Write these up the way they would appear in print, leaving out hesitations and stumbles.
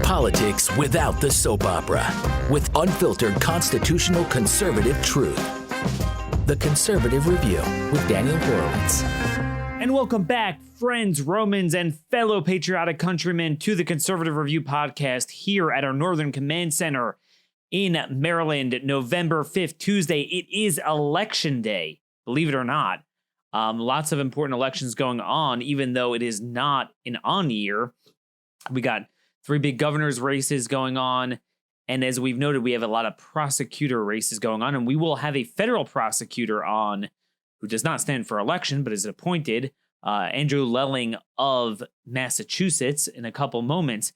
Politics without the soap opera, with unfiltered constitutional conservative truth. The Conservative Review with Daniel Horowitz. And welcome back, friends, Romans, and fellow patriotic countrymen, to the Conservative Review podcast here at our Northern Command Center in Maryland, November 5th, Tuesday. It is Election Day, believe it or not. Lots of important elections going on, even though it is not an on year. We got 3 big governors' races going on. And as we've noted, we have a lot of prosecutor races going on. And we will have a federal prosecutor on who does not stand for election, but is appointed, Andrew Lelling of Massachusetts, in a couple moments.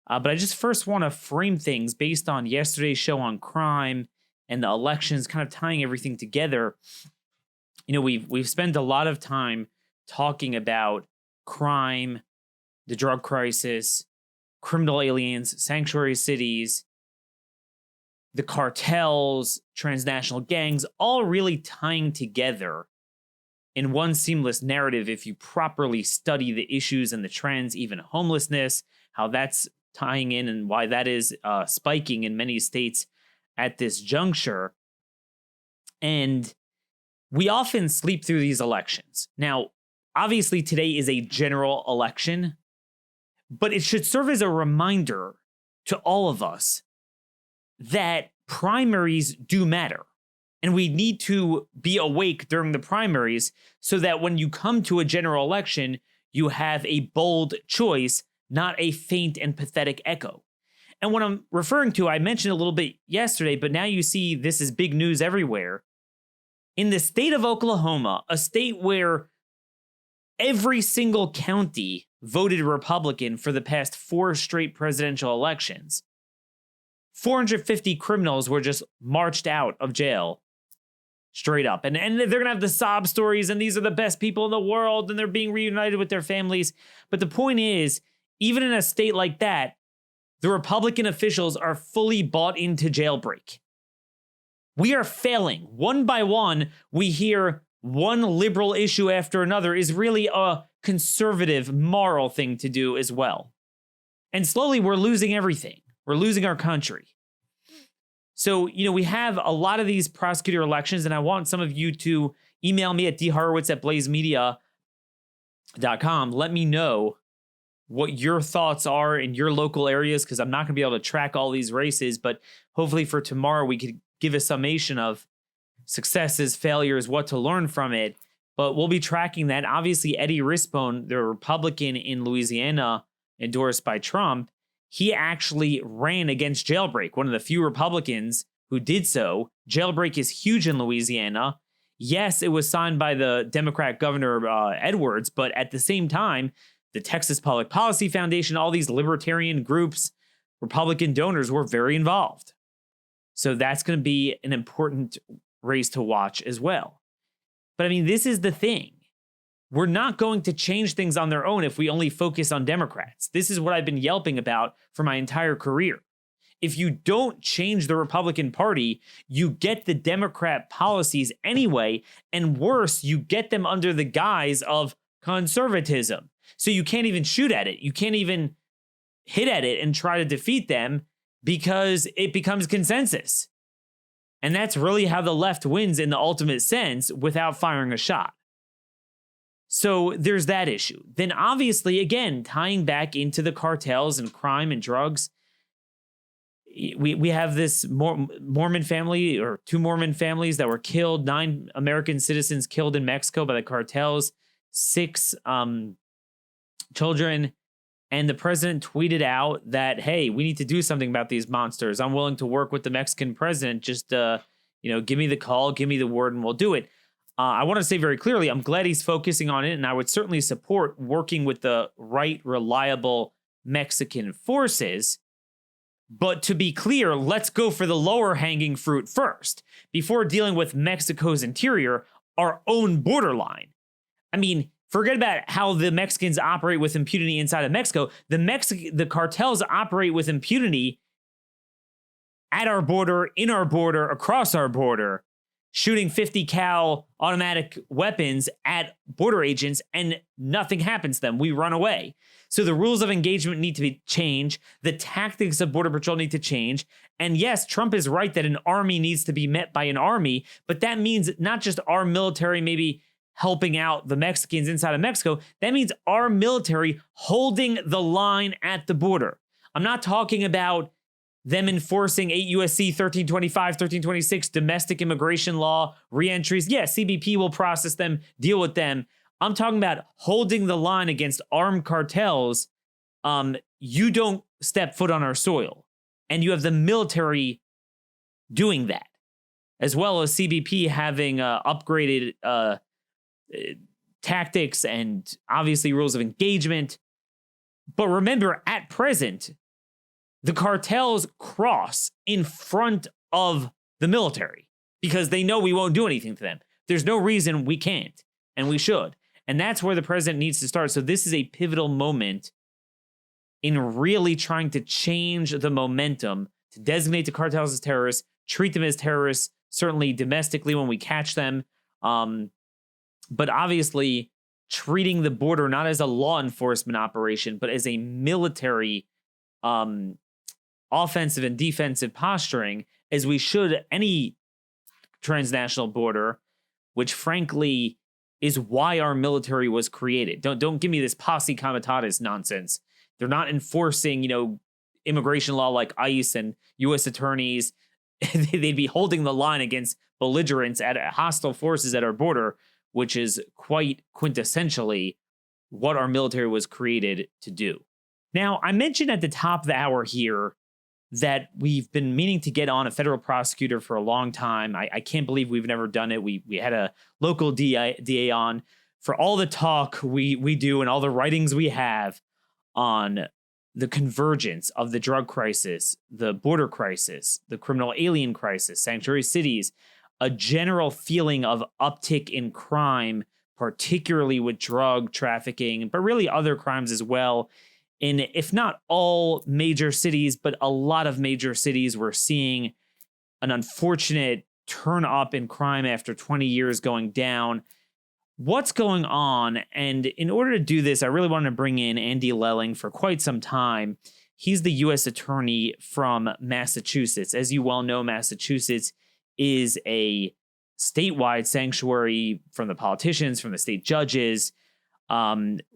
But I just first want to frame things based on yesterday's show on crime and the elections, kind of tying everything together. You know, we've spent a lot of time talking about crime, the drug crisis, criminal aliens, sanctuary cities, the cartels, transnational gangs, all really tying together in one seamless narrative if you properly study the issues and the trends, even homelessness, how that's tying in and why that is spiking in many states at this juncture. And we often sleep through these elections. Now, obviously, today is a general election, but it should serve as a reminder to all of us that primaries do matter. And we need to be awake during the primaries so that when you come to a general election, you have a bold choice, not a faint and pathetic echo. And what I'm referring to, I mentioned a little bit yesterday, but now you see this is big news everywhere. In the state of Oklahoma, a state where every single county voted Republican for the past 4 straight presidential elections, 450 criminals were just marched out of jail straight up. And they're going to have the sob stories, and these are the best people in the world, and they're being reunited with their families. But the point is, even in a state like that, the Republican officials are fully bought into jailbreak. We are failing. One by one, we hear one liberal issue after another is really a conservative, moral thing to do as well. And slowly, we're losing everything. We're losing our country. So, you know, we have a lot of these prosecutor elections, and I want some of you to email me at dhorowitz@blazemedia.com. Let me know what your thoughts are in your local areas, because I'm not going to be able to track all these races, but hopefully for tomorrow we could give a summation of successes, failures, what to learn from it. But we'll be tracking that. Obviously, Eddie Rispone, the Republican in Louisiana endorsed by Trump, he actually ran against jailbreak, one of the few Republicans who did so. Jailbreak is huge in Louisiana. Yes, it was signed by the Democrat Governor Edwards, but at the same time, the Texas Public Policy Foundation, all these libertarian groups, Republican donors were very involved. So that's going to be an important race to watch as well. But I mean, this is the thing. We're not going to change things on their own if we only focus on Democrats. This is what I've been yelping about for my entire career. If you don't change the Republican Party, you get the Democrat policies anyway, and worse, you get them under the guise of conservatism. So you can't even shoot at it. You can't even hit at it and try to defeat them because it becomes consensus. And that's really how the left wins in the ultimate sense without firing a shot. So there's that issue. Then obviously, again, tying back into the cartels and crime and drugs, we have this Mormon family, or 2 Mormon families that were killed, 9 American citizens killed in Mexico by the cartels, 6 children. And the president tweeted out that, hey, we need to do something about these monsters. I'm willing to work with the Mexican president. Just, give me the call, give me the word, and we'll do it. I want to say very clearly, I'm glad he's focusing on it, and I would certainly support working with the right, reliable Mexican forces. But to be clear, let's go for the lower hanging fruit first, before dealing with Mexico's interior, our own borderline. I mean, forget about how the Mexicans operate with impunity inside of Mexico. The cartels operate with impunity at our border, in our border, across our border. shooting 50 cal automatic weapons at border agents and nothing happens to them. We run away. So the rules of engagement need to be changed. The tactics of Border Patrol need to change. And yes, Trump is right that an army needs to be met by an army, but that means not just our military maybe helping out the Mexicans inside of Mexico. That means our military holding the line at the border. I'm not talking about them enforcing 8 USC 1325, 1326 domestic immigration law, reentries. Yeah, CBP will process them, deal with them. I'm talking about holding the line against armed cartels. You don't step foot on our soil. And you have the military doing that, as well as CBP having upgraded tactics and obviously rules of engagement. But remember, at present, the cartels cross in front of the military because they know we won't do anything to them. There's no reason we can't, and we should. And that's where the president needs to start. So this is a pivotal moment in really trying to change the momentum to designate the cartels as terrorists, treat them as terrorists, certainly domestically when we catch them. But obviously treating the border not as a law enforcement operation, but as a military offensive and defensive posturing, as we should any transnational border, which frankly is why our military was created. Don't give me this posse comitatus nonsense. They're not enforcing, immigration law like ICE and U.S. attorneys. They'd be holding the line against belligerents at hostile forces at our border, which is quite quintessentially what our military was created to do. Now, I mentioned at the top of the hour here that we've been meaning to get on a federal prosecutor for a long time. I can't believe we've never done it. We had a local DA on. For all the talk we do and all the writings we have on the convergence of the drug crisis, the border crisis, the criminal alien crisis, sanctuary cities, a general feeling of uptick in crime, particularly with drug trafficking, but really other crimes as well. In, if not all major cities, but a lot of major cities, we're seeing an unfortunate turn up in crime after 20 years going down. What's going on? And in order to do this, I really wanted to bring in Andy Lelling for quite some time. He's the U.S. attorney from Massachusetts. As you well know, Massachusetts is a statewide sanctuary from the politicians, from the state judges.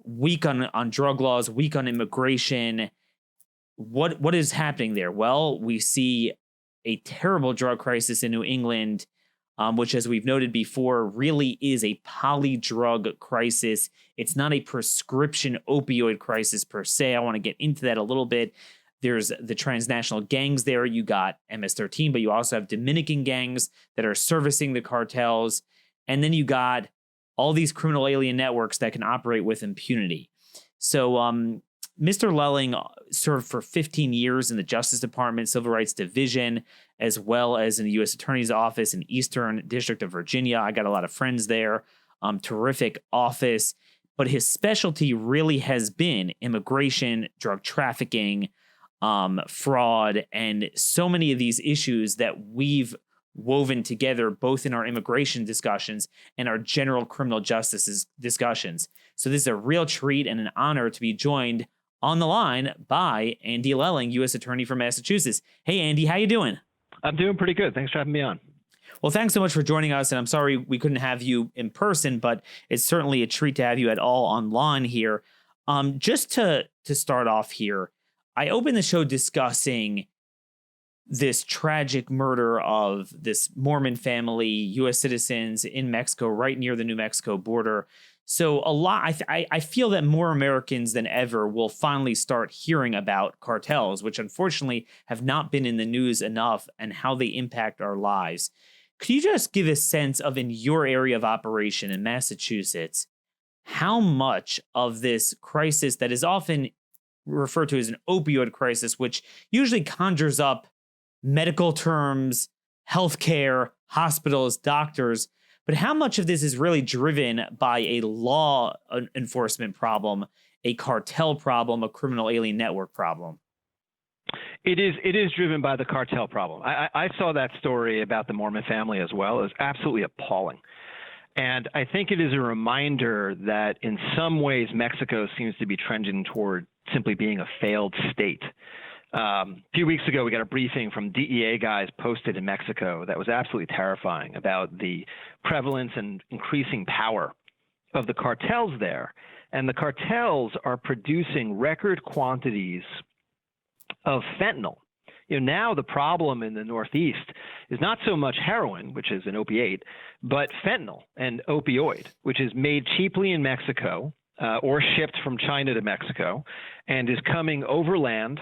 Weak on drug laws, weak on immigration. What is happening there? Well, we see a terrible drug crisis in New England, which, as we've noted before, really is a polydrug crisis. It's not a prescription opioid crisis per se. I want to get into that a little bit. There's the transnational gangs there. You got MS-13, but you also have Dominican gangs that are servicing the cartels. And then you got all these criminal alien networks that can operate with impunity. So Mr. Lelling served for 15 years in the Justice Department, Civil Rights Division, as well as in the U.S. Attorney's Office in Eastern District of Virginia. I got a lot of friends there. Terrific office. But his specialty really has been immigration, drug trafficking, fraud, and so many of these issues that we've woven together both in our immigration discussions and our general criminal justice discussions. So this is a real treat and an honor to be joined on the line by Andy Lelling, U.S. Attorney from Massachusetts. Hey, Andy, how you doing? I'm doing pretty good. Thanks for having me on. Well, thanks so much for joining us, and I'm sorry we couldn't have you in person, but it's certainly a treat to have you at all online here. Just to start off here, I opened the show discussing this tragic murder of this Mormon family, U.S. citizens in Mexico, right near the New Mexico border. So I feel that more Americans than ever will finally start hearing about cartels, which unfortunately have not been in the news enough, and how they impact our lives. Could you just give a sense of, in your area of operation in Massachusetts, how much of this crisis that is often referred to as an opioid crisis, which usually conjures up medical terms, healthcare, hospitals, doctors, but how much of this is really driven by a law enforcement problem, a cartel problem, a criminal alien network problem? It is driven by the cartel problem. I saw that story about the Mormon family as well. It was absolutely appalling. And I think it is a reminder that in some ways Mexico seems to be trending toward simply being a failed state. A few weeks ago, we got a briefing from DEA guys posted in Mexico that was absolutely terrifying about the prevalence and increasing power of the cartels there. And the cartels are producing record quantities of fentanyl. Now the problem in the Northeast is not so much heroin, which is an opiate, but fentanyl and opioid, which is made cheaply in Mexico or shipped from China to Mexico and is coming overland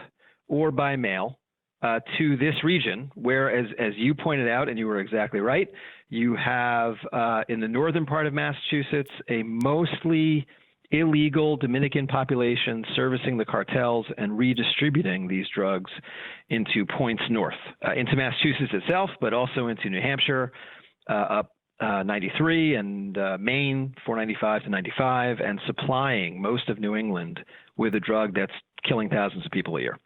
or by mail to this region, where, as you pointed out, and you were exactly right, you have in the northern part of Massachusetts a mostly illegal Dominican population servicing the cartels and redistributing these drugs into points north, into Massachusetts itself, but also into New Hampshire, up 93 and Maine, 495 to 95, and supplying most of New England with a drug that's killing thousands of people a year.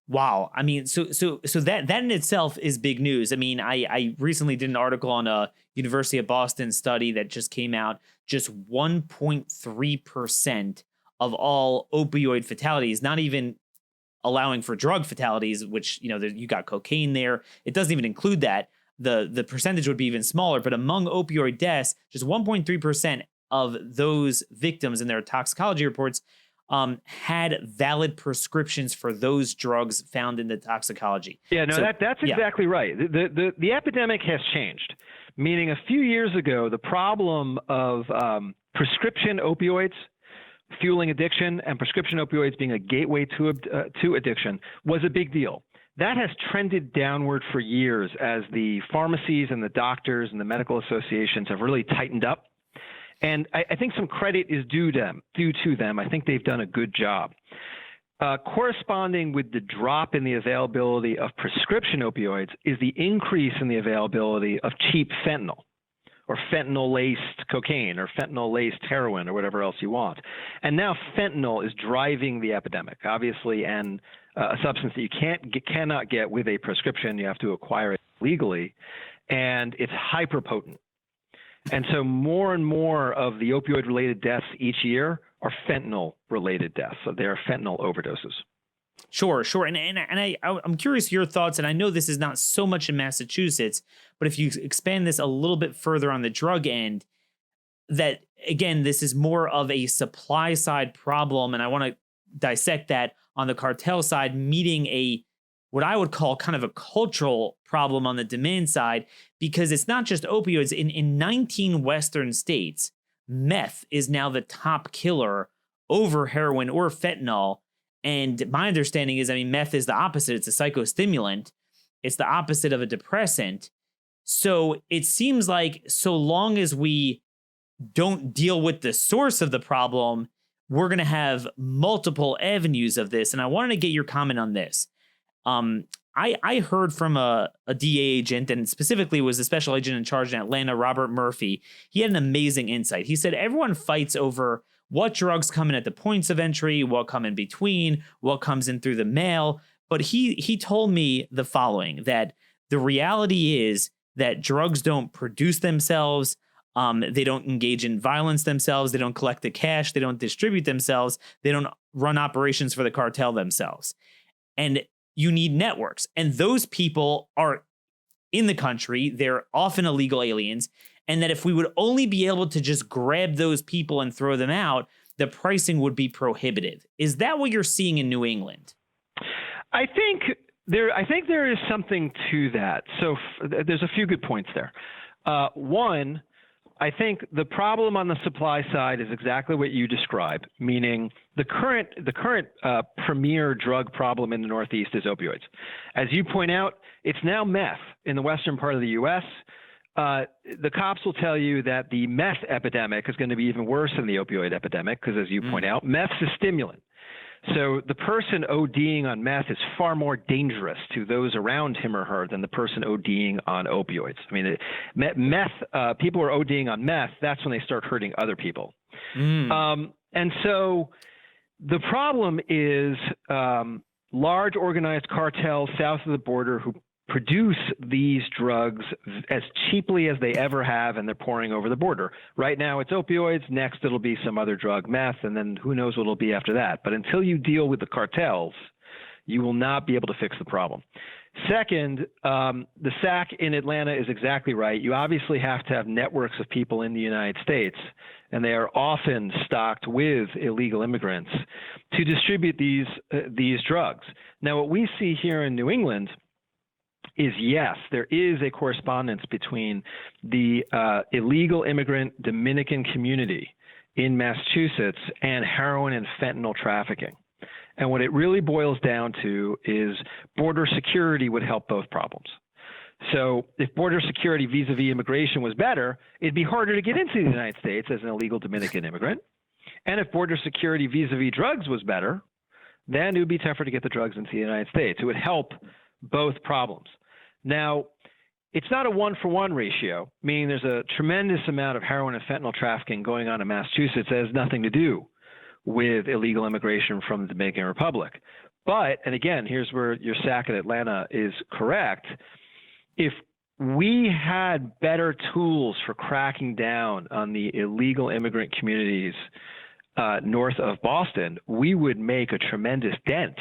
Wow. I mean, so that in itself is big news. I mean, I recently did an article on a University of Boston study that just came out. Just 1.3% of all opioid fatalities, not even allowing for drug fatalities, which, you got cocaine there. It doesn't even include that. The percentage would be even smaller. But among opioid deaths, just 1.3% of those victims in their toxicology reports had valid prescriptions for those drugs found in the toxicology. Yeah, no, that's exactly right. The epidemic has changed, meaning a few years ago, the problem of prescription opioids fueling addiction and prescription opioids being a gateway to addiction was a big deal. That has trended downward for years as the pharmacies and the doctors and the medical associations have really tightened up. And I think some credit is due to them. I think they've done a good job. Corresponding with the drop in the availability of prescription opioids is the increase in the availability of cheap fentanyl or fentanyl-laced cocaine or fentanyl-laced heroin or whatever else you want. And now fentanyl is driving the epidemic, obviously, and a substance that you cannot get with a prescription. You have to acquire it legally, and it's hyperpotent. And so more and more of the opioid-related deaths each year are fentanyl-related deaths. So they are fentanyl overdoses. Sure. And I'm curious your thoughts, and I know this is not so much in Massachusetts, but if you expand this a little bit further on the drug end, that, again, this is more of a supply side problem, and I want to dissect that on the cartel side, meeting what I would call kind of a cultural problem on the demand side, because it's not just opioids. In 19 Western states, meth is now the top killer over heroin or fentanyl. And my understanding is, meth is the opposite. It's a psychostimulant. It's the opposite of a depressant. So it seems like so long as we don't deal with the source of the problem, we're going to have multiple avenues of this. And I wanted to get your comment on this. I heard from a DA agent, and specifically was the special agent in charge in Atlanta, Robert Murphy. He had an amazing insight. He said everyone fights over what drugs come in at the points of entry, what come in between, what comes in through the mail. But he told me the following, that the reality is that drugs don't produce themselves. They don't engage in violence themselves. They don't collect the cash. They don't distribute themselves. They don't run operations for the cartel themselves. And you need networks. And those people are in the country. They're often illegal aliens. And that if we would only be able to just grab those people and throw them out, the pricing would be prohibitive. Is that what you're seeing in New England? I think there is something to that. So there's a few good points there. One, I think the problem on the supply side is exactly what you described, meaning the current premier drug problem in the Northeast is opioids. As you point out, it's now meth in the western part of the U.S. The cops will tell you that the meth epidemic is going to be even worse than the opioid epidemic because, as you point out, meth's a stimulant. So the person ODing on meth is far more dangerous to those around him or her than the person ODing on opioids. People are ODing on meth. That's when they start hurting other people. And so the problem is large organized cartels south of the border who produce these drugs as cheaply as they ever have, and they're pouring over the border. Right now it's opioids, next it'll be some other drug, meth, and then who knows what it'll be after that. But until you deal with the cartels, you will not be able to fix the problem. Second, the SAC in Atlanta is exactly right. You obviously have to have networks of people in the United States, and they are often stocked with illegal immigrants to distribute these drugs. Now, what we see here in New England is, yes, there is a correspondence between the illegal immigrant Dominican community in Massachusetts and heroin and fentanyl trafficking. And what it really boils down to is border security would help both problems. So if border security vis-a-vis immigration was better, it'd be harder to get into the United States as an illegal Dominican immigrant. And if border security vis-a-vis drugs was better, then it would be tougher to get the drugs into the United States. It would help both problems. Now, it's not a one-for-one ratio, meaning there's a tremendous amount of heroin and fentanyl trafficking going on in Massachusetts that has nothing to do with illegal immigration from the Dominican Republic. But, and again, here's where your SAC in Atlanta is correct, if we had better tools for cracking down on the illegal immigrant communities north of Boston, we would make a tremendous dent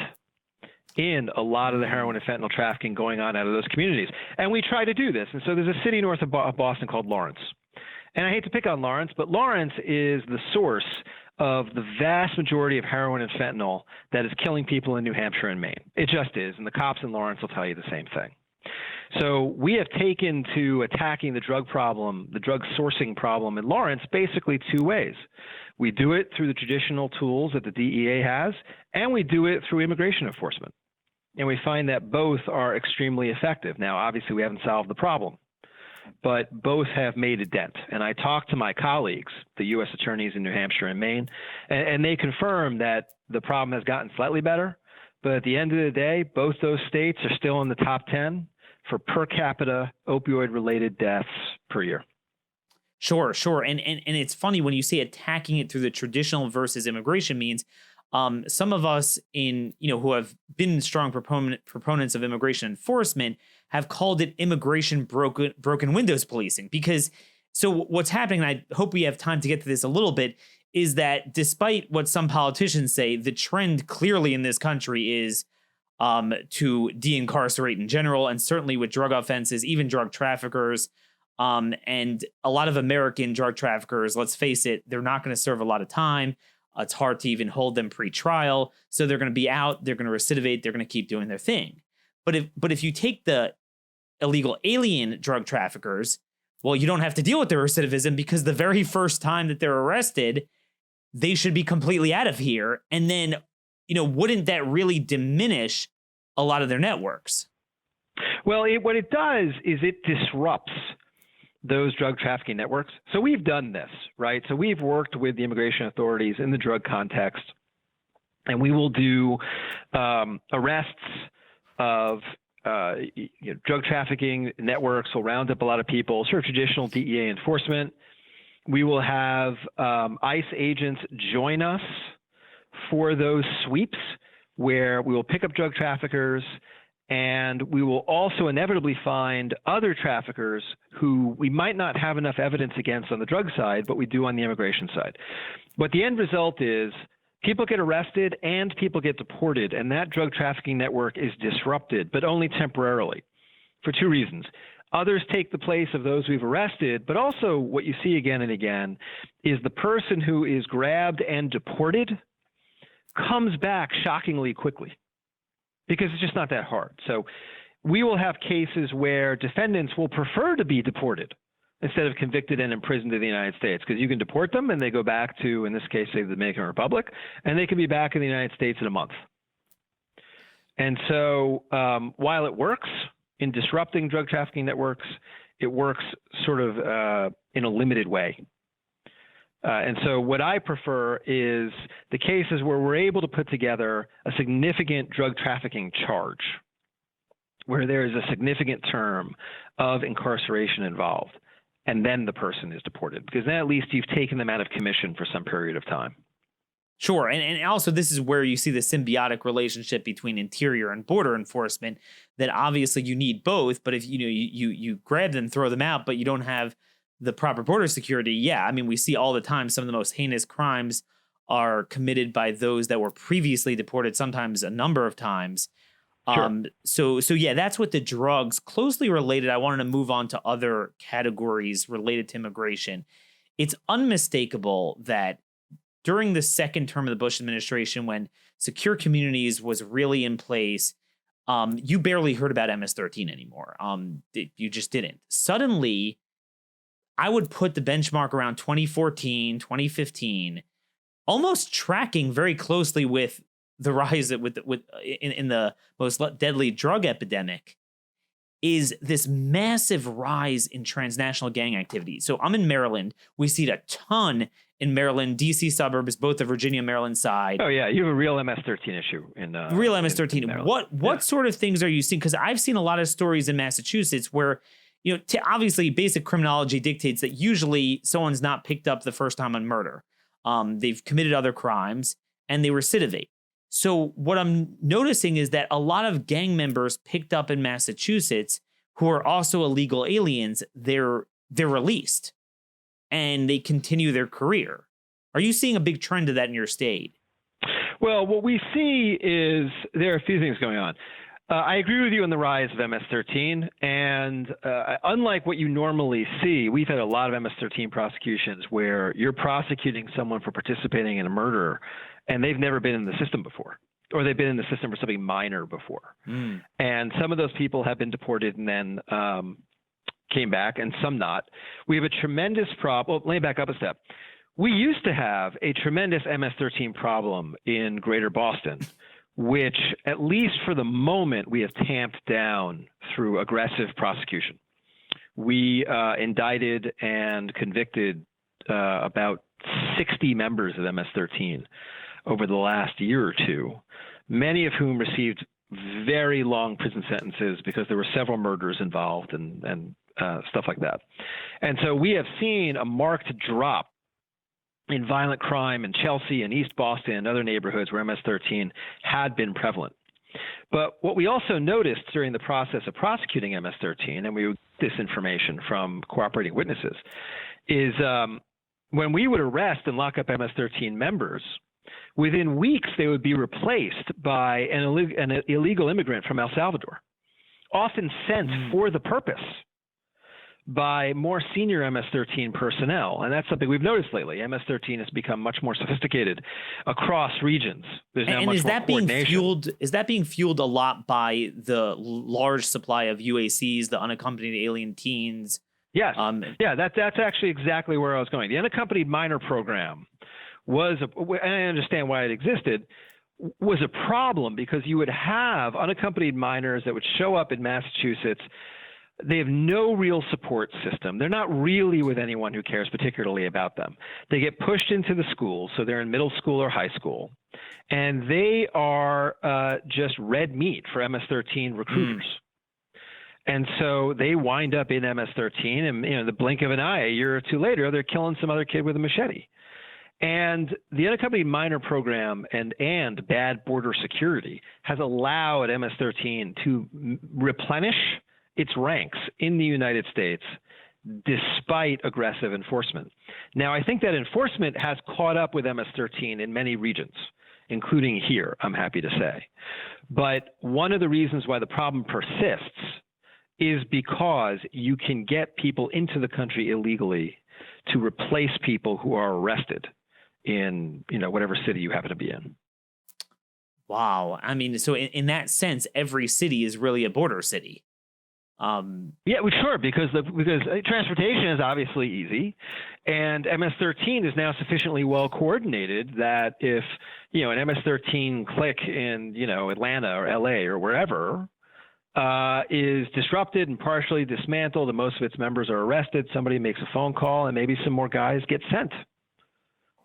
in a lot of the heroin and fentanyl trafficking going on out of those communities. And we try to do this. And so there's a city north of Boston called Lawrence. And I hate to pick on Lawrence, but Lawrence is the source of the vast majority of heroin and fentanyl that is killing people in New Hampshire and Maine. It just is. And the cops in Lawrence will tell you the same thing. So we have taken to attacking the drug problem, the drug sourcing problem in Lawrence, basically two ways. We do it through the traditional tools that the DEA has, and we do it through immigration enforcement. And we find that both are extremely effective. Now, obviously, we haven't solved the problem, but both have made a dent. And I talked to my colleagues, the U.S. attorneys in New Hampshire and Maine, and they confirm that the problem has gotten slightly better. But at the end of the day, both those states are still in the top 10 for per capita opioid-related deaths per year. Sure. And it's funny when you say attacking it through the traditional versus immigration means. Some of us who have been strong proponents of immigration enforcement have called it immigration broken windows policing, because so what's happening, and I hope we have time to get to this a little bit, is that despite what some politicians say, the trend clearly in this country is to de-incarcerate in general, and certainly with drug offenses, even drug traffickers. And a lot of American drug traffickers, let's face it, they're not going to serve a lot of time. It's hard to even hold them pre-trial. So they're going to be out, they're going to recidivate, they're going to keep doing their thing. But if you take the illegal alien drug traffickers, well, you don't have to deal with their recidivism, because the very first time that they're arrested, they should be completely out of here. And then, wouldn't that really diminish a lot of their networks? Well, what it does is it disrupts those drug trafficking networks. So we've done this, right? So we've worked with the immigration authorities in the drug context, and we will do arrests of drug trafficking networks. We'll round up a lot of people, sort of traditional DEA enforcement. We will have ICE agents join us for those sweeps where we will pick up drug traffickers, and we will also inevitably find other traffickers who we might not have enough evidence against on the drug side, but we do on the immigration side. But the end result is people get arrested and people get deported, and that drug trafficking network is disrupted, but only temporarily, for two reasons. Others take the place of those we've arrested, but also what you see again and again is the person who is grabbed and deported comes back shockingly quickly, because it's just not that hard. So we will have cases where defendants will prefer to be deported instead of convicted and imprisoned in the United States, because you can deport them and they go back to, in this case, say, the Dominican Republic, and they can be back in the United States in a month. And so while it works in disrupting drug trafficking networks, it works sort of in a limited way. And so what I prefer is the cases where we're able to put together a significant drug trafficking charge, where there is a significant term of incarceration involved, and then the person is deported, because then at least you've taken them out of commission for some period of time. Sure. And also this is where you see the symbiotic relationship between interior and border enforcement, that obviously you need both. But if you grab them, throw them out, but you don't have the proper border security. Yeah. I mean, we see all the time some of the most heinous crimes are committed by those that were previously deported, sometimes a number of times. Sure. So yeah, that's what the drugs closely related. I wanted to move on to other categories related to immigration. It's unmistakable that during the second term of the Bush administration, when secure communities was really in place, you barely heard about MS-13 anymore. You just didn't. Suddenly, I would put the benchmark around 2014, 2015, almost tracking very closely with the rise in the most deadly drug epidemic, is this massive rise in transnational gang activity. So I'm in Maryland. We see it a ton in Maryland, DC suburbs, both the Virginia, Maryland side. Oh yeah, you have a real MS-13 issue in real MS-13. in What sort of things are you seeing? Because I've seen a lot of stories in Massachusetts where, obviously basic criminology dictates that usually someone's not picked up the first time on murder. They've committed other crimes and they recidivate. So what I'm noticing is that a lot of gang members picked up in Massachusetts who are also illegal aliens, they're released and they continue their career. Are you seeing a big trend of that in your state? Well, what we see is there are a few things going on. I agree with you on the rise of MS-13, and unlike what you normally see, we've had a lot of MS-13 prosecutions where you're prosecuting someone for participating in a murder, and they've never been in the system before, or they've been in the system for something minor before. And some of those people have been deported and then came back, and some not. We have a tremendous problem. Well, let me back up a step. We used to have a tremendous MS-13 problem in Greater Boston, which, at least for the moment, we have tamped down through aggressive prosecution. We indicted and convicted about 60 members of MS-13 over the last year or two, many of whom received very long prison sentences because there were several murders involved and stuff like that. And so we have seen a marked drop in violent crime in Chelsea and East Boston and other neighborhoods where MS-13 had been prevalent. But what we also noticed during the process of prosecuting MS-13, and we would get this information from cooperating witnesses, is when we would arrest and lock up MS-13 members, within weeks they would be replaced by an illegal immigrant from El Salvador, often sent for the purpose by more senior MS-13 personnel. And that's something we've noticed lately. MS-13 has become much more sophisticated across regions. There's now much more coordination. Is that being fueled a lot by the large supply of UACs, the unaccompanied alien teens? Yes. That's actually exactly where I was going. The unaccompanied minor program was, and I understand why it existed, was a problem because you would have unaccompanied minors that would show up in Massachusetts. They have no real support system. They're not really with anyone who cares particularly about them. They get pushed into the schools, so they're in middle school or high school, and they are just red meat for MS-13 recruiters. And so they wind up in MS-13, and the blink of an eye, a year or two later, they're killing some other kid with a machete. And the unaccompanied minor program and bad border security has allowed MS-13 to replenish its ranks in the United States despite aggressive enforcement. Now, I think that enforcement has caught up with MS-13 in many regions, including here, I'm happy to say. But one of the reasons why the problem persists is because you can get people into the country illegally to replace people who are arrested in whatever city you happen to be in. Wow. I mean, so in that sense, every city is really a border city. Yeah, well, sure, because transportation is obviously easy, and MS-13 is now sufficiently well coordinated that if an MS-13 clique in Atlanta or LA or wherever is disrupted and partially dismantled, and most of its members are arrested, somebody makes a phone call, and maybe some more guys get sent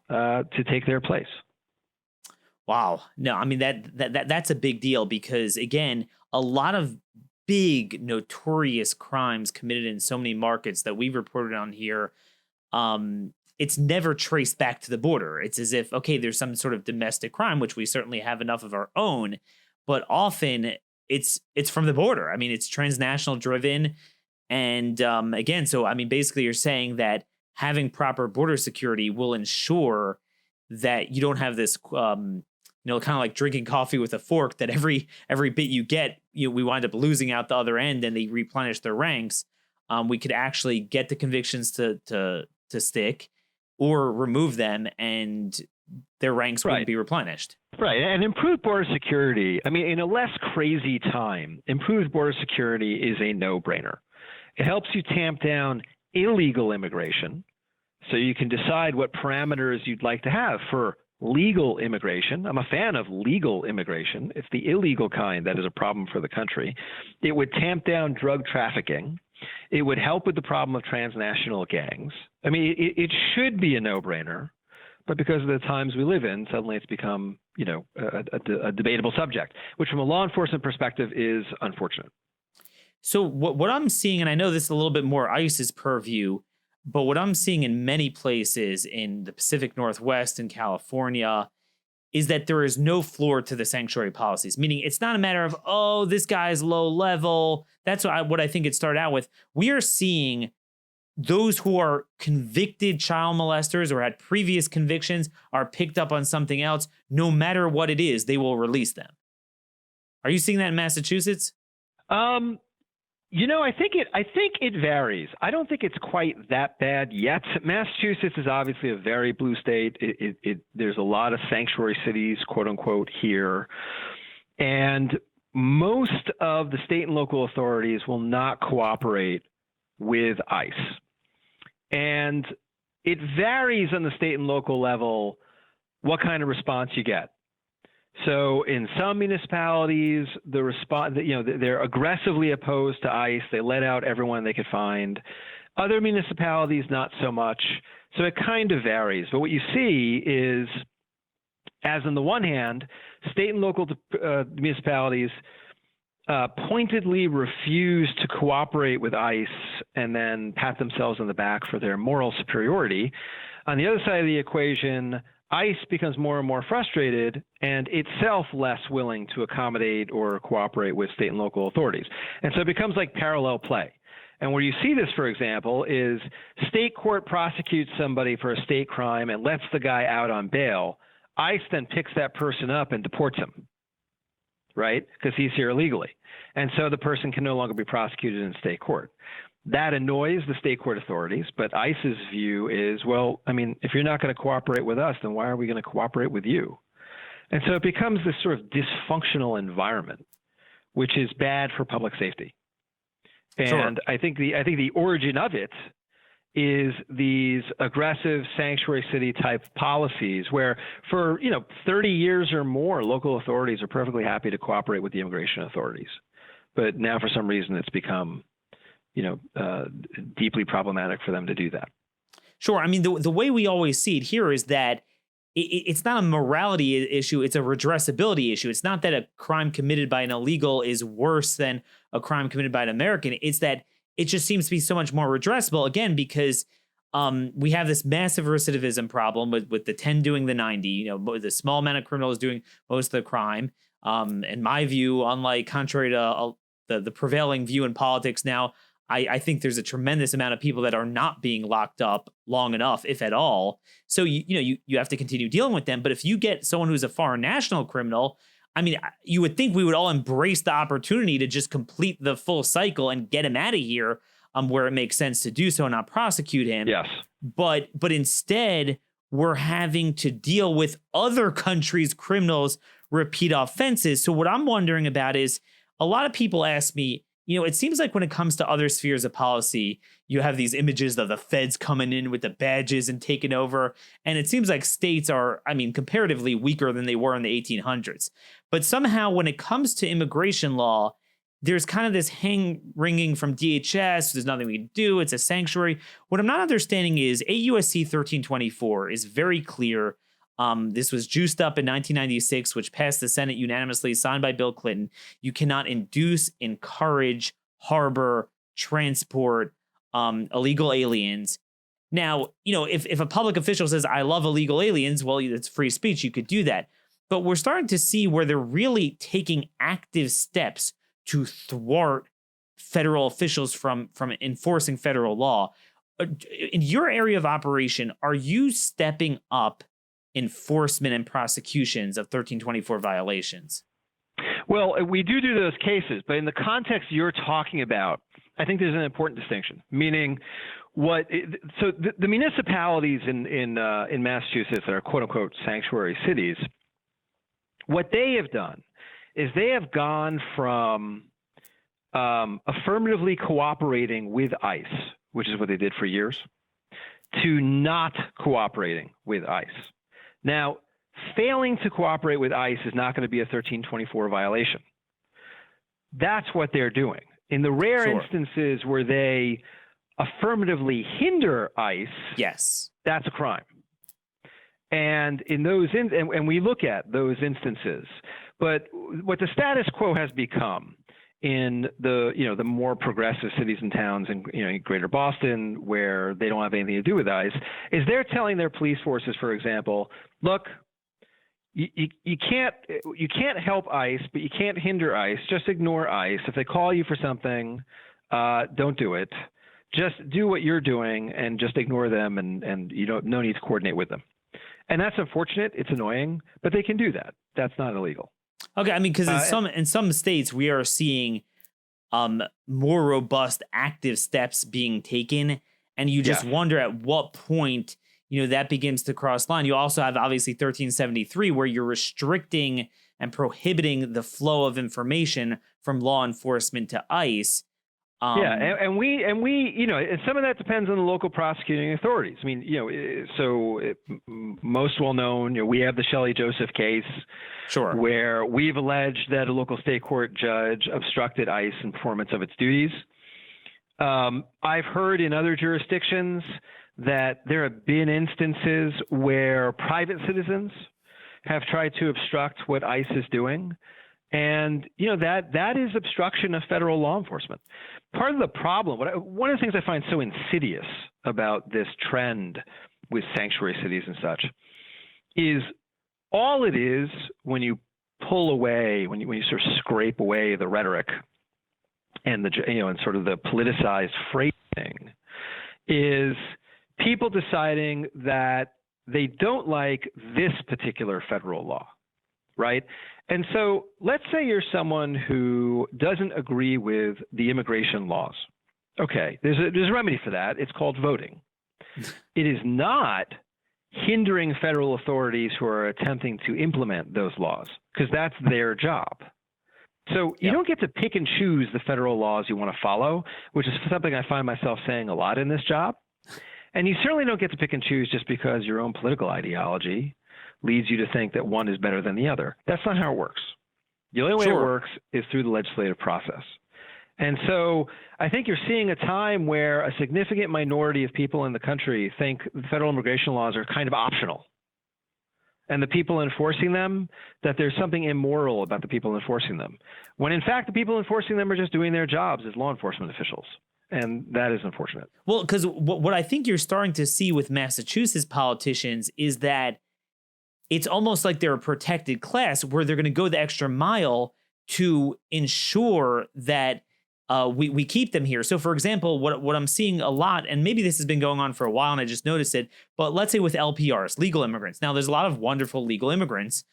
to take their place. Wow. No, I mean that's a big deal because, again, a lot of big notorious crimes committed in so many markets that we've reported on here it's never traced back to the border. It's as if, okay, there's some sort of domestic crime, which we certainly have enough of our own, but often it's from the border. I mean, it's transnational driven. And again, so I mean, basically you're saying that having proper border security will ensure that you don't have this, kind of like drinking coffee with a fork, that every bit you get, we wind up losing out the other end and they replenish their ranks. We could actually get the convictions to stick or remove them, and their ranks wouldn't be replenished. Right. And improved border security, I mean, in a less crazy time, improved border security is a no-brainer. It helps you tamp down illegal immigration, so you can decide what parameters you'd like to have for legal immigration. I'm a fan of legal immigration. It's the illegal kind that is a problem for the country. It would tamp down drug trafficking. It would help with the problem of transnational gangs. I mean, it should be a no-brainer, but because of the times we live in, suddenly it's become, a debatable subject, which from a law enforcement perspective is unfortunate. So what I'm seeing, and I know this is a little bit more ICE's purview, but what I'm seeing in many places in the Pacific Northwest and California is that there is no floor to the sanctuary policies, meaning it's not a matter of, oh, this guy's low level. That's what I think it started out with. We are seeing those who are convicted child molesters or had previous convictions are picked up on something else. No matter what it is, they will release them. Are you seeing that in Massachusetts? I think it varies. I don't think it's quite that bad yet. Massachusetts is obviously a very blue state. There's a lot of sanctuary cities, quote unquote, here. And most of the state and local authorities will not cooperate with ICE. And it varies on the state and local level what kind of response you get. So in some municipalities, they're aggressively opposed to ICE. They let out everyone they could find. Other municipalities, not so much. So it kind of varies. But what you see is, as on the one hand, state and local municipalities pointedly refuse to cooperate with ICE and then pat themselves on the back for their moral superiority. On the other side of the equation, ICE becomes more and more frustrated and itself less willing to accommodate or cooperate with state and local authorities. And so it becomes like parallel play. And where you see this, for example, is state court prosecutes somebody for a state crime and lets the guy out on bail. ICE then picks that person up and deports him, right? Because he's here illegally. And so the person can no longer be prosecuted in state court. That annoys the state court authorities, but ICE's view is, well, I mean, if you're not going to cooperate with us, then why are we going to cooperate with you? And so it becomes this sort of dysfunctional environment, which is bad for public safety. And sure. I think the origin of it is these aggressive sanctuary city type policies where for 30 years or more, local authorities are perfectly happy to cooperate with the immigration authorities. But now for some reason it's become deeply problematic for them to do that. Sure. I mean, the way we always see it here is that it's not a morality issue. It's a redressability issue. It's not that a crime committed by an illegal is worse than a crime committed by an American. It's that it just seems to be so much more redressable, again, because we have this massive recidivism problem with the 10 doing the 90, the small amount of criminals doing most of the crime. In my view, contrary to the prevailing view in politics now, I think there's a tremendous amount of people that are not being locked up long enough, if at all. So, you have to continue dealing with them. But if you get someone who's a foreign national criminal, I mean, you would think we would all embrace the opportunity to just complete the full cycle and get him out of here where it makes sense to do so and not prosecute him. Yes. But instead, we're having to deal with other countries' criminals' repeat offenses. So what I'm wondering about is a lot of people ask me, it seems like when it comes to other spheres of policy, you have these images of the feds coming in with the badges and taking over. And it seems like states are, comparatively weaker than they were in the 1800s. But somehow when it comes to immigration law, there's kind of this ringing from DHS. There's nothing we can do. It's a sanctuary. What I'm not understanding is 8 U.S.C. 1324 is very clear. This was juiced up in 1996, which passed the Senate unanimously, signed by Bill Clinton. You cannot induce, encourage, harbor, transport illegal aliens. Now, if a public official says, I love illegal aliens, well, it's free speech. You could do that. But we're starting to see where they're really taking active steps to thwart federal officials from enforcing federal law. In your area of operation, are you stepping up enforcement and prosecutions of 1324 violations? Well, we do those cases, but in the context you're talking about, I think there's an important distinction. Meaning, the municipalities in Massachusetts that are quote unquote sanctuary cities, what they have done is they have gone from affirmatively cooperating with ICE, which is what they did for years, to not cooperating with ICE. Now, failing to cooperate with ICE is not going to be a 1324 violation. That's what they're doing. In the rare instances where they affirmatively hinder ICE, yes, that's a crime. And in those and we look at those instances, but what the status quo has become in the more progressive cities and towns in Greater Boston, where they don't have anything to do with ICE, is they're telling their police forces, for example, look, you can't help ICE, but you can't hinder ICE. Just ignore ICE. If they call you for something, don't do it. Just do what you're doing and just ignore them, and no need to coordinate with them. And that's unfortunate. It's annoying, but they can do that. That's not illegal. Okay, I mean, because in some states we are seeing more robust active steps being taken, and you just wonder at what point that begins to cross line. You also have obviously 1373, where you're restricting and prohibiting the flow of information from law enforcement to ICE. And some of that depends on the local prosecuting authorities. I mean, most well known, we have the Shelley Joseph case, where we've alleged that a local state court judge obstructed ICE in performance of its duties. I've heard in other jurisdictions that there have been instances where private citizens have tried to obstruct what ICE is doing. And, that is obstruction of federal law enforcement. Part of the problem, one of the things I find so insidious about this trend with sanctuary cities and such, is all it is when you pull away, when you sort of scrape away the rhetoric and and sort of the politicized phrasing, is people deciding that they don't like this particular federal law, right? And so let's say you're someone who doesn't agree with the immigration laws. Okay, there's a remedy for that. It's called voting. It is not hindering federal authorities who are attempting to implement those laws, because that's their job. So you don't get to pick and choose the federal laws you want to follow, which is something I find myself saying a lot in this job. And you certainly don't get to pick and choose just because your own political ideology leads you to think that one is better than the other. That's not how it works. The only way it works is through the legislative process. And so I think you're seeing a time where a significant minority of people in the country think federal immigration laws are kind of optional. And the people enforcing them, that there's something immoral about the people enforcing them, when in fact the people enforcing them are just doing their jobs as law enforcement officials. And that is unfortunate. Well, because what I think you're starting to see with Massachusetts politicians is that it's almost like they're a protected class, where they're going to go the extra mile to ensure that we keep them here. So, for example, what I'm seeing a lot, and maybe this has been going on for a while and I just noticed it, but let's say with LPRs, legal immigrants. Now, there's a lot of wonderful legal immigrants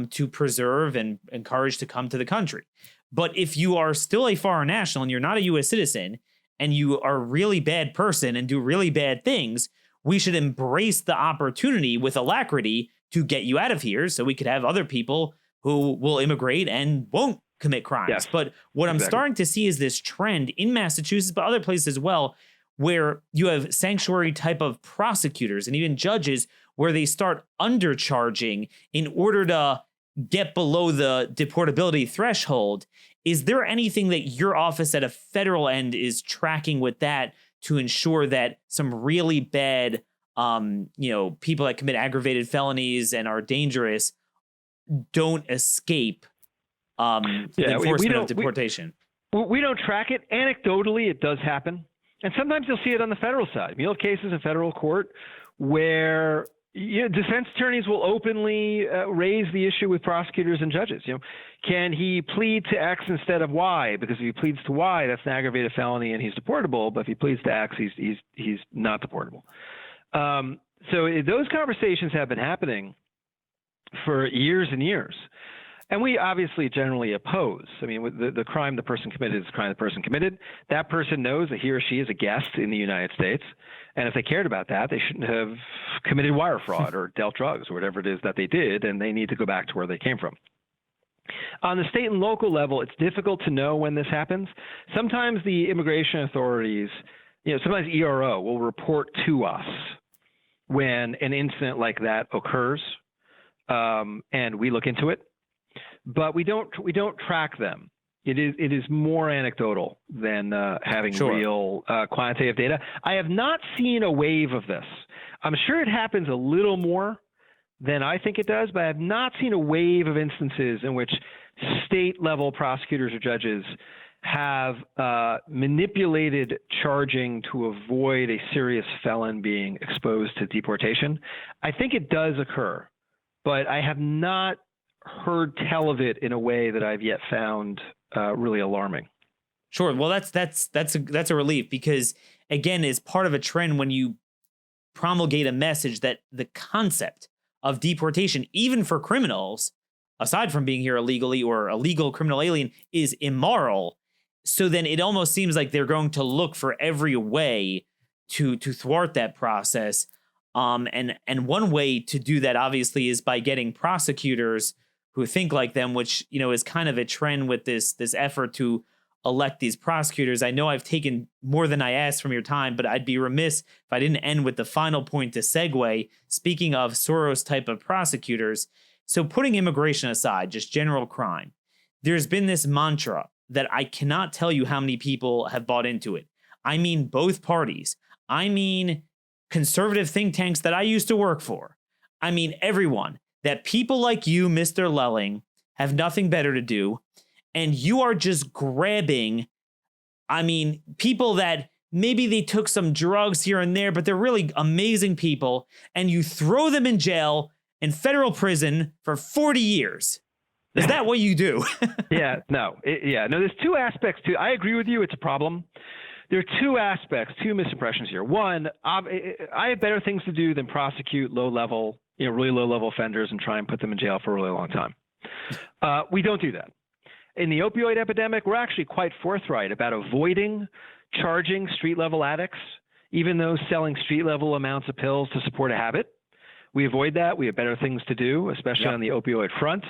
to preserve and encourage to come to the country. But if you are still a foreign national and you're not a U.S. citizen and you are a really bad person and do really bad things, we should embrace the opportunity with alacrity to get you out of here so we could have other people who will immigrate and won't commit crimes. Yes, but what I'm starting to see is this trend in Massachusetts, but other places as well, where you have sanctuary type of prosecutors and even judges where they start undercharging in order to get below the deportability threshold. Is there anything that your office at a federal end is tracking with that to ensure that some really bad people that commit aggravated felonies and are dangerous don't escape the enforcement of deportation? We don't track it. Anecdotally, it does happen. And sometimes you'll see it on the federal side. You'll have cases in federal court where defense attorneys will openly raise the issue with prosecutors and judges. Can he plead to X instead of Y? Because if he pleads to Y, that's an aggravated felony and he's deportable. But if he pleads to X, he's not deportable. So those conversations have been happening for years and years. And we obviously generally oppose. I mean, the crime the person committed is the crime the person committed. That person knows that he or she is a guest in the United States. And if they cared about that, they shouldn't have committed wire fraud or dealt drugs or whatever it is that they did, and they need to go back to where they came from. On the state and local level, it's difficult to know when this happens. Sometimes the immigration authorities, sometimes ERO will report to us when an incident like that occurs, and we look into it. But we don't track them. It is more anecdotal than having real quantitative data. I have not seen a wave of this. I'm sure it happens a little more than I think it does, but I have not seen a wave of instances in which state-level prosecutors or judges have manipulated charging to avoid a serious felon being exposed to deportation. I think it does occur, but I have not heard tell of it in a way that I've yet found really alarming. Sure. Well, that's a relief, because again, it's part of a trend when you promulgate a message that the concept of deportation, even for criminals, aside from being here illegally or a legal criminal alien, is immoral. So then it almost seems like they're going to look for every way to thwart that process. And one way to do that, obviously, is by getting prosecutors who think like them, which, is kind of a trend with this effort to elect these prosecutors. I know I've taken more than I asked from your time, but I'd be remiss if I didn't end with the final point to segue. Speaking of Soros type of prosecutors, so putting immigration aside, just general crime, there's been this mantra that I cannot tell you how many people have bought into it. I mean, both parties. I mean, conservative think tanks that I used to work for. I mean, everyone. That people like you, Mr. Lelling, have nothing better to do, and you are just grabbing, people that maybe they took some drugs here and there, but they're really amazing people, and you throw them in jail in federal prison for 40 years. Is that what you do? No, there's two aspects to it. I agree with you. It's a problem. There are two misimpressions here. One, I have better things to do than prosecute really low-level offenders and try and put them in jail for a really long time. We don't do that. In the opioid epidemic, we're actually quite forthright about avoiding charging street-level addicts, even those selling street-level amounts of pills to support a habit. We avoid that. We have better things to do, especially on the opioid front.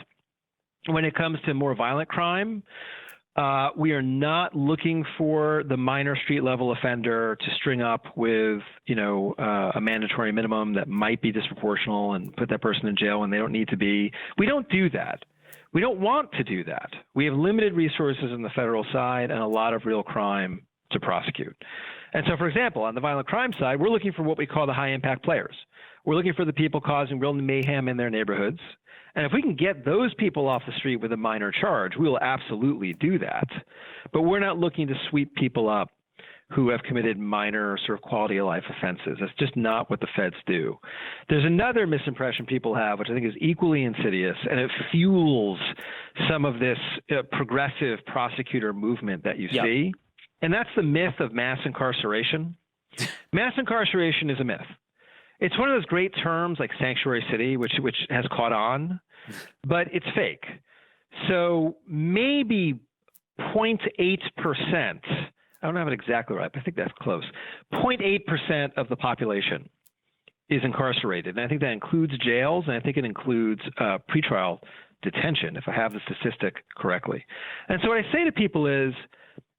When it comes to more violent crime, we are not looking for the minor street-level offender to string up with, a mandatory minimum that might be disproportional and put that person in jail when they don't need to be. We don't do that. We don't want to do that. We have limited resources on the federal side and a lot of real crime to prosecute. And so, for example, on the violent crime side, we're looking for what we call the high-impact players. We're looking for the people causing real mayhem in their neighborhoods. And if we can get those people off the street with a minor charge, we will absolutely do that. But we're not looking to sweep people up who have committed minor sort of quality of life offenses. That's just not what the feds do. There's another misimpression people have, which I think is equally insidious, and it fuels some of this progressive prosecutor movement that you see. And that's the myth of mass incarceration. Mass incarceration is a myth. It's one of those great terms like sanctuary city, which has caught on, but it's fake. So maybe 0.8%, I don't have it exactly right, but I think that's close. 0.8% of the population is incarcerated. And I think that includes jails, and I think it includes pretrial detention, if I have the statistic correctly. And so what I say to people is,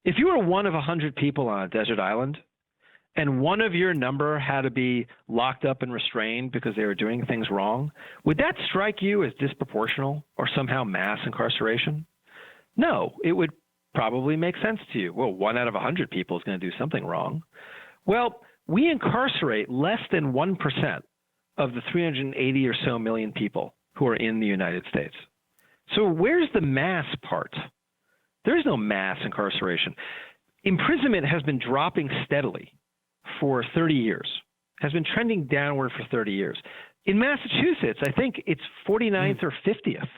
if you were one of 100 people on a desert island, and one of your number had to be locked up and restrained because they were doing things wrong, would that strike you as disproportional or somehow mass incarceration? No, it would probably make sense to you. Well, 1 out of 100 people is going to do something wrong. Well, we incarcerate less than 1% of the 380 or so million people who are in the United States. So where's the mass part? There is no mass incarceration. imprisonment has been dropping steadily for 30 years, has been trending downward for 30 years. In Massachusetts, I think it's 49th or 50th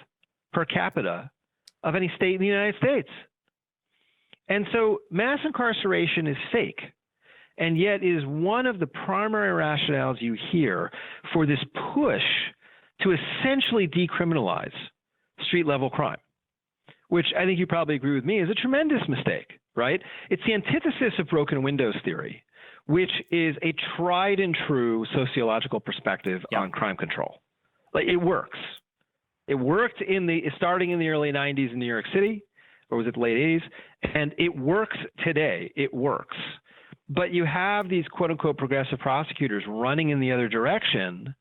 per capita of any state in the United States. And so mass incarceration is fake, and yet is one of the primary rationales you hear for this push to essentially decriminalize street-level crime, which I think you probably agree with me is a tremendous mistake, right? It's the antithesis of broken windows theory, which is a tried and true sociological perspective on crime control. Like, it works. It worked starting in the early 90s in New York City, or was it the late 80s? And it works today. It works. But you have these quote unquote progressive prosecutors running in the other direction,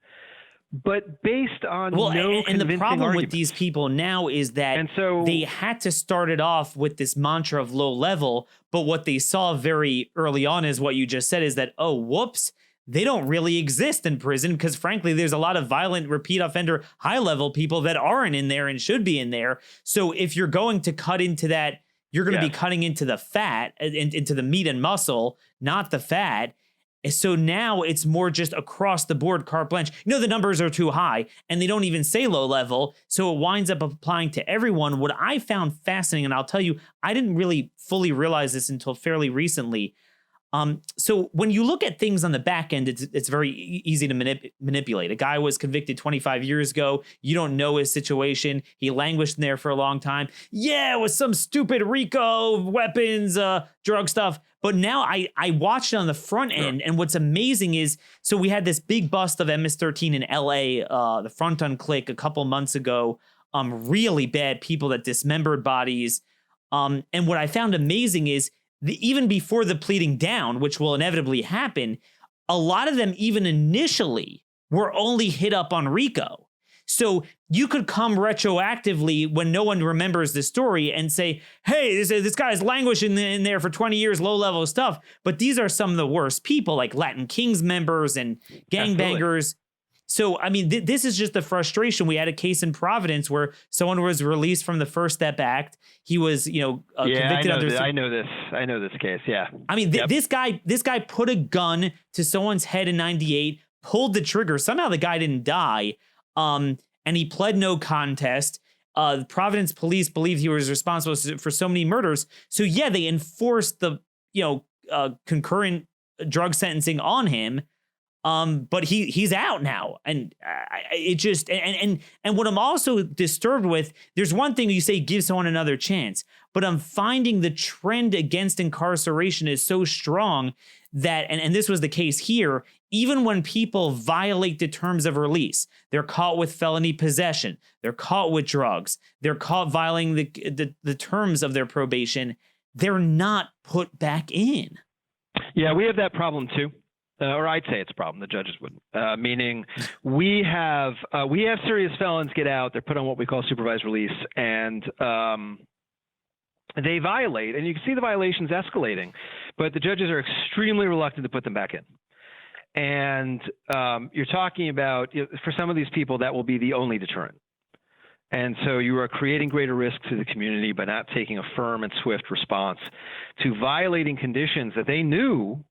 but based on no convincing and the problem arguments. with these people now is that they had to start it off with this mantra of low level, but what they saw very early on is what you just said is that, oh, whoops, they don't really exist in prison because, frankly, there's a lot of violent repeat offender high level people that aren't in there and should be in there. So if you're going to cut into that, you're going to be cutting into the fat, into the meat and muscle, not the fat. So now it's more just across the board carte blanche. You know, the numbers are too high and they don't even say low level. So it winds up applying to everyone. What I found fascinating, and I'll tell you, I didn't really fully realize this until fairly recently. So when you look at things on the back end, it's very easy to manipulate. A guy was convicted 25 years ago. You don't know his situation. He languished in there for a long time. Yeah, it was some stupid RICO, weapons, drug stuff. But now I watched it on the front end, and what's amazing is, so we had this big bust of MS-13 in LA, the Fronton clique a couple months ago, really bad people that dismembered bodies. And what I found amazing is, even before the pleading down, which will inevitably happen, a lot of them even initially were only hit up on RICO. So you could come retroactively when no one remembers the story and say, hey, this guy's languishing in there for 20 years, low-level stuff. But these are some of the worst people, like Latin Kings members and gangbangers. So, I mean, this is just the frustration. We had a case in Providence where someone was released from the First Step Act. He was, convicted under. I know this case. Yeah. I mean, this guy put a gun to someone's head in '98, pulled the trigger. Somehow the guy didn't die. And he pled no contest. The Providence police believed he was responsible for so many murders. So yeah, they enforced the, concurrent drug sentencing on him. But he's out now, and it just and what I'm also disturbed with, there's one thing you say, give someone another chance, but I'm finding the trend against incarceration is so strong that, and this was the case here, even when people violate the terms of release, they're caught with felony possession, they're caught with drugs, they're caught violating the terms of their probation, they're not put back in. Yeah, we have that problem too. Or I'd say it's a problem. The judges wouldn't. Meaning, we have serious felons get out. They're put on what we call supervised release, and they violate. And you can see the violations escalating, but the judges are extremely reluctant to put them back in. And you're talking about, for some of these people, that will be the only deterrent. And so you are creating greater risk to the community by not taking a firm and swift response to violating conditions that they knew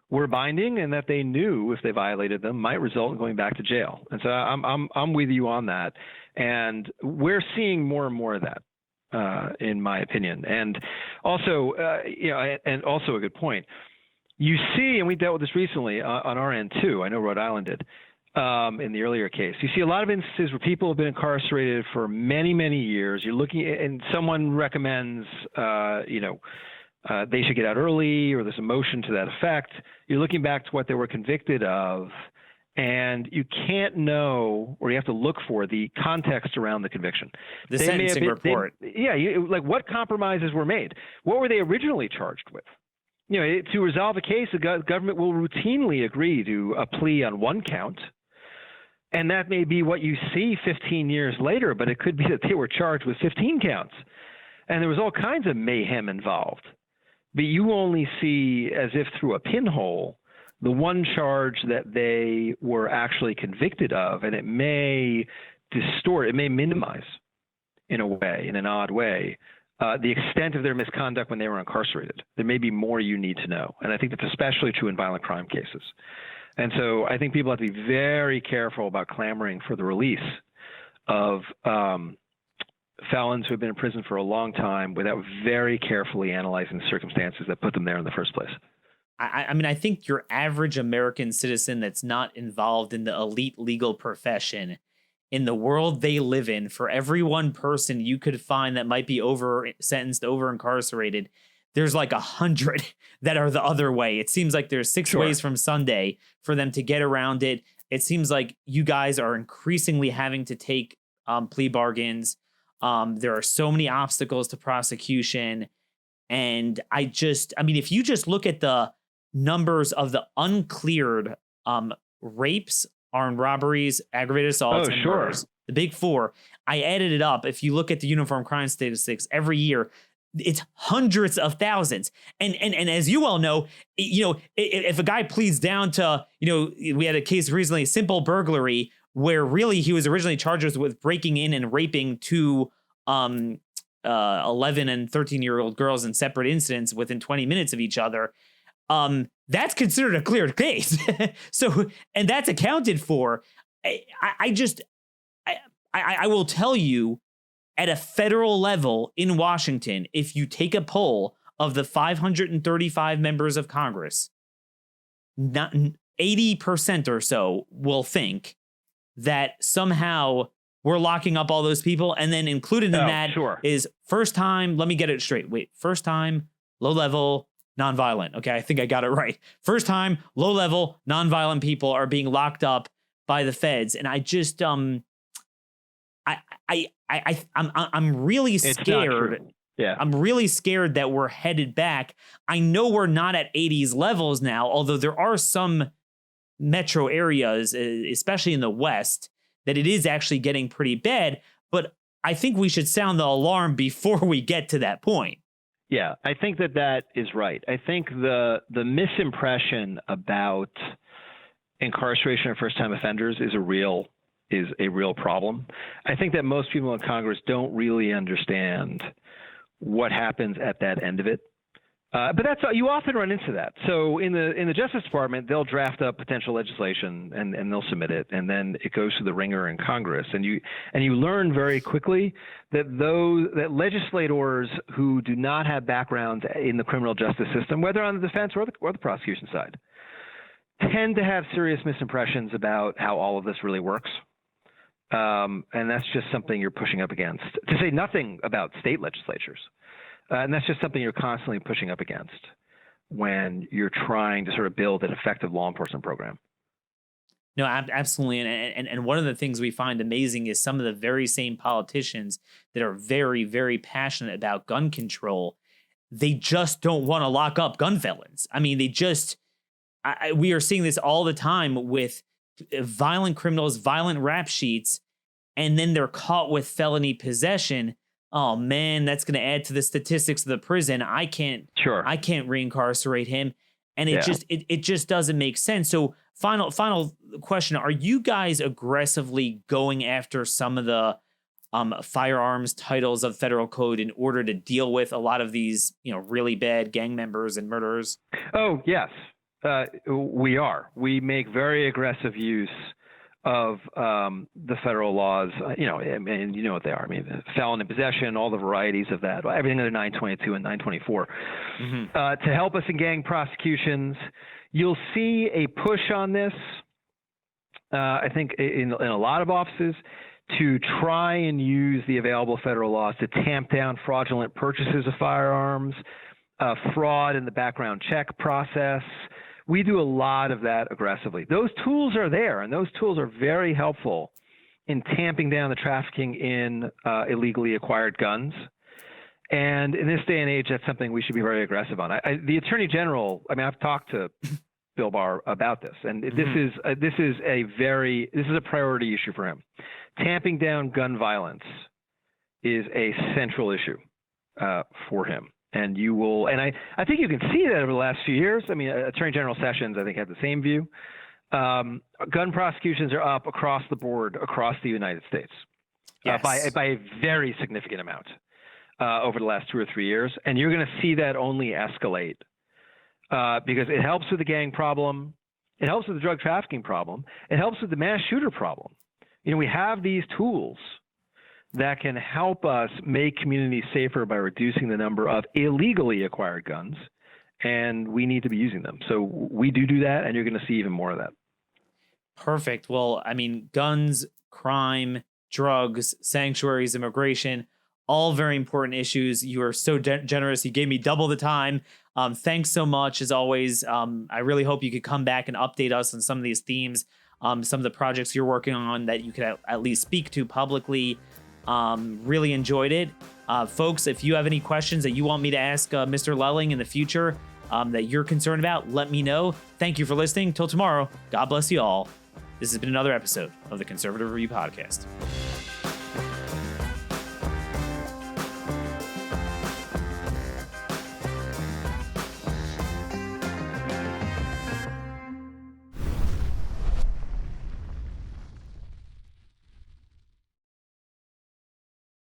were binding and that they knew if they violated them might result in going back to jail. And so I'm with you on that. And we're seeing more and more of that, in my opinion. And also, and also a good point. You see, and we dealt with this recently on our end too. I know Rhode Island did in the earlier case. You see a lot of instances where people have been incarcerated for many, many years. You're looking, and someone recommends, they should get out early, or there's a motion to that effect. You're looking back to what they were convicted of, and you can't know, or you have to look for the context around the conviction. The sentencing report. Like what compromises were made? What were they originally charged with? To resolve a case, the government will routinely agree to a plea on one count, and that may be what you see 15 years later, but it could be that they were charged with 15 counts, and there was all kinds of mayhem involved. But you only see, as if through a pinhole, the one charge that they were actually convicted of, and it may distort, it may minimize in a way, in an odd way, the extent of their misconduct when they were incarcerated. There may be more you need to know. And I think that's especially true in violent crime cases. And so I think people have to be very careful about clamoring for the release of felons who have been in prison for a long time without very carefully analyzing the circumstances that put them there in the first place. I mean, I think your average American citizen that's not involved in the elite legal profession, in the world they live in, for every one person you could find that might be sentenced, over incarcerated, there's like 100 that are the other way. It seems like there's six ways from Sunday for them to get around it. It seems like you guys are increasingly having to take plea bargains. There are so many obstacles to prosecution. And I mean, if you just look at the numbers of the uncleared rapes, armed robberies, aggravated assaults, and murders, the big four, I added it up. If you look at the uniform crime statistics every year, it's hundreds of thousands. And as you well know, if a guy pleads down to, we had a case recently, simple burglary, where really he was originally charged with breaking in and raping two 11 and 13-year-old girls in separate incidents within 20 minutes of each other. That's considered a cleared case. So, and that's accounted for. I will tell you, at a federal level in Washington, if you take a poll of the 535 members of Congress, 80% or so will think that somehow we're locking up all those people. And then included in that is first time, let me get it straight. First time, low level, nonviolent. Okay, I think I got it right. First time, low level, nonviolent people are being locked up by the feds. And I just, I'm really scared. Yeah. I'm really scared that we're headed back. I know we're not at 80s levels now, although there are some metro areas, especially in the West, that it is actually getting pretty bad. But I think we should sound the alarm before we get to that point. Yeah, I think that is right. I think the misimpression about incarceration of first-time offenders is a real problem. I think that most people in Congress don't really understand what happens at that end of it. But you often run into that. So in the Justice Department, they'll draft up potential legislation and they'll submit it, and then it goes to the ringer in Congress. And you learn very quickly that legislators who do not have backgrounds in the criminal justice system, whether on the defense or the prosecution side, tend to have serious misimpressions about how all of this really works. And that's just something you're pushing up against, to say nothing about state legislatures. And that's just something you're constantly pushing up against when you're trying to sort of build an effective law enforcement program. No, absolutely. And one of the things we find amazing is some of the very same politicians that are very, very passionate about gun control, they just don't want to lock up gun felons. I mean, we are seeing this all the time with violent criminals, violent rap sheets, and then they're caught with felony possession. Oh man, that's going to add to the statistics of the prison. I can't reincarcerate him. And it just doesn't make sense. So final question. Are you guys aggressively going after some of the firearms titles of federal code in order to deal with a lot of these, really bad gang members and murderers? Oh, yes. We are. We make very aggressive use of the federal laws, and you know what they are. I mean, felon in possession, all the varieties of that, everything under 922 and 924. To help us in gang prosecutions, you'll see a push on this, I think, in a lot of offices, to try and use the available federal laws to tamp down fraudulent purchases of firearms, fraud in the background check process. We do a lot of that aggressively. Those tools are there, and those tools are very helpful in tamping down the trafficking in illegally acquired guns. And in this day and age, that's something we should be very aggressive on. The Attorney General, I've talked to Bill Barr about this, and this is a priority issue for him. Tamping down gun violence is a central issue for him. And I think you can see that over the last few years. I mean, Attorney General Sessions, I think, had the same view. Gun prosecutions are up across the board, across the United States, by a very significant amount. over the last 2 or 3 years, and you're going to see that only escalate because it helps with the gang problem, it helps with the drug trafficking problem, it helps with the mass shooter problem. We have these tools that can help us make communities safer by reducing the number of illegally acquired guns, and we need to be using them. So we do that, and you're going to see even more of that. Perfect. Well, guns, crime, drugs, sanctuaries, immigration, all very important issues. You are so generous. You gave me double the time. Thanks so much, as always. I really hope you could come back and update us on some of these themes, some of the projects you're working on that you could at least speak to publicly. Really enjoyed it. Folks, if you have any questions that you want me to ask Mr. Lelling in the future that you're concerned about, let me know. Thank you for listening. Till tomorrow, God bless you all. This has been another episode of the Conservative Review Podcast.